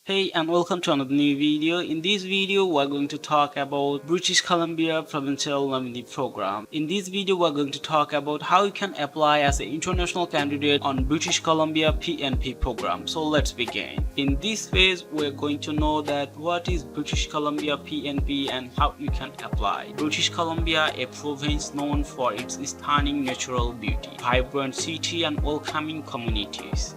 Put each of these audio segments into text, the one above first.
Hey and welcome to another new video. In this video we're going to talk about British Columbia Provincial Nominee Program. In this video we're going to talk about how you can apply as an international candidate on British Columbia PNP program. So let's begin. In this phase we're going to know that what is British Columbia PNP and how you can apply. British Columbia, a province known for its stunning natural beauty, vibrant city and welcoming communities.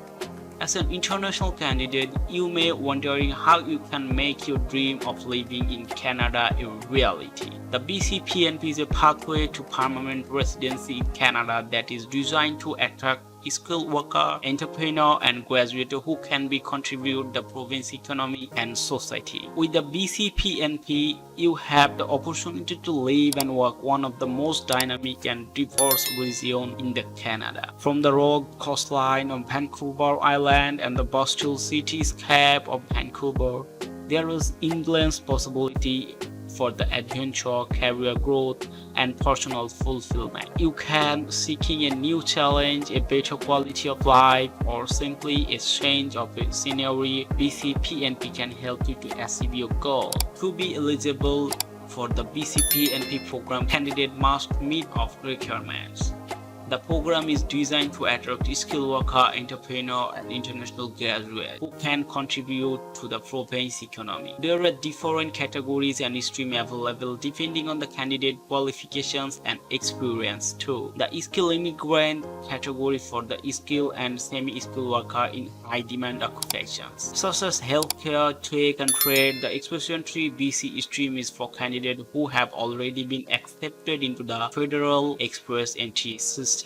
As an international candidate, you may wondering how you can make your dream of living in Canada a reality. The BCPNP is a pathway to permanent residency in Canada that is designed to attract skilled worker, entrepreneur and graduate who can be contribute the province economy and society. With the BCPNP, you have the opportunity to live and work one of the most dynamic and diverse region in the Canada. From the rugged coastline of Vancouver Island and the bustling cityscape of Vancouver, there is endless possibility for the adventure, career growth, and personal fulfillment. You can seeking a new challenge, a better quality of life, or simply a change of scenery. BCPNP can help you to achieve your goal. To be eligible for the BCPNP program, candidate must meet of requirements. The program is designed to attract skilled worker, entrepreneur, and international graduates who can contribute to the province economy. There are different categories and streams available depending on the candidate qualifications and experience too. The skilled immigrant category for the skilled and semi-skilled worker in high-demand occupations, such as healthcare, tech, and trade. The Expression 3 BC stream is for candidates who have already been accepted into the Federal Express Entry System.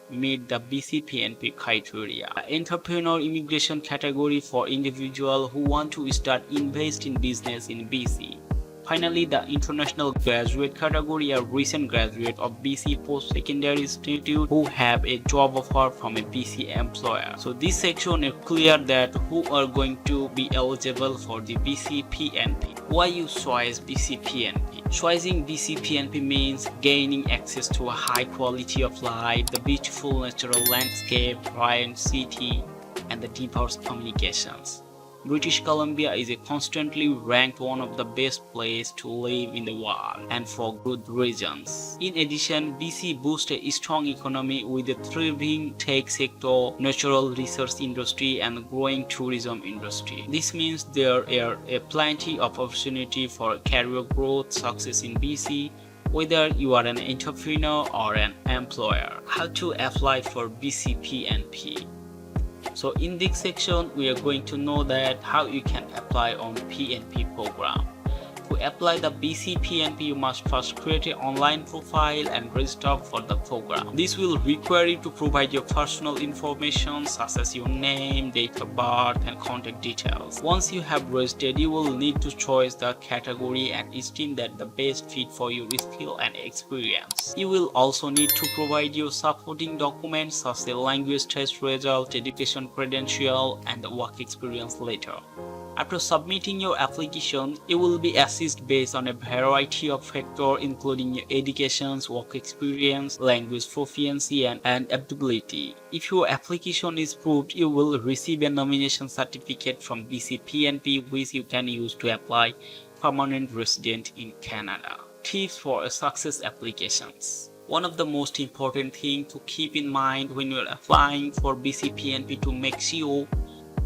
Meet the BCPNP criteria. Entrepreneur immigration category for individuals who want to start invest in business in BC. Finally, the international graduate category are recent graduate of BC post-secondary institute who have a job offer from a BC employer. So this section is clear that who are going to be eligible for the BCPNP. Why you choose BCPNP? Choosing BCPNP means gaining access to a high quality of life, the beautiful natural landscape, giant city, and the diverse communications. British Columbia is a constantly ranked one of the best places to live in the world, and for good reasons. In addition, BC boasts a strong economy with a thriving tech sector, natural resource industry, and growing tourism industry. This means there are plenty of opportunity for career growth, success in BC, whether you are an entrepreneur or an employer. How to apply for BCPNP? So in this section we are going to know that how you can apply on PNP program. To apply the BCPNP, you must first create an online profile and register for the program. This will require you to provide your personal information such as your name, date of birth, and contact details. Once you have registered, you will need to choose the category and esteem that the best fit for your skill and experience. You will also need to provide your supporting documents such as the language test result, education credential, and the work experience letter. After submitting your application, you will be assessed based on a variety of factors including your education, work experience, language proficiency, and adaptability. If your application is approved, you will receive a nomination certificate from BCPNP which you can use to apply permanent resident in Canada. Tips for success applications. One of the most important things to keep in mind when you are applying for BCPNP to make sure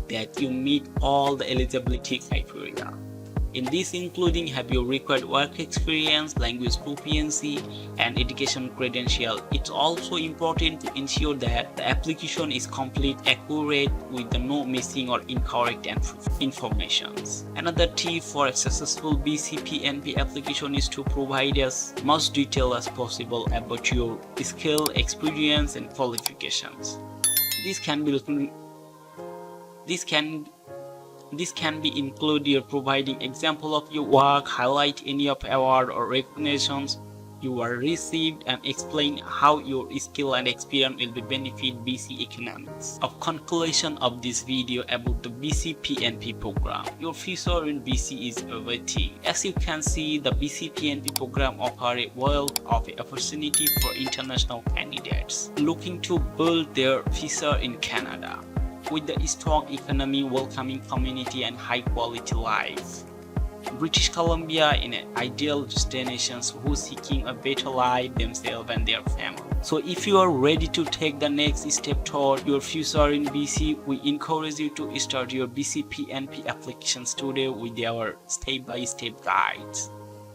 that you meet all the eligibility criteria. In this including have your required work experience, language proficiency, and education credential. It's also important to ensure that the application is complete, accurate, with no missing or incorrect information. Another tip for a successful BCPNP application is to provide as much detail as possible about your skill, experience, and qualifications. This can be included providing example of your work, highlight any of award or recognitions you are received, and explain how your skill and experience will benefit BC economics. Of conclusion of this video about the BCPNP program, your future in BC is awaiting. As you can see, the BCPNP program offers a wealth of opportunity for international candidates looking to build their future in Canada. with the strong economy, welcoming community, and high quality life. British Columbia is an ideal destination who's seeking a better life themselves and their family. So if you are ready to take the next step toward your future in BC, we encourage you to start your BCPNP applications today with our step-by-step guides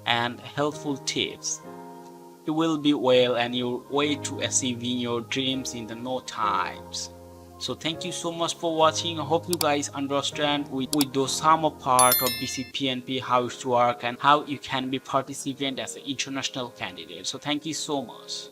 and helpful tips. You will be well and your way to achieving your dreams in the no times. So thank you so much for watching. I hope you guys understand with those some part of BCPNP how it works and how you can be participant as an international candidate. So thank you so much.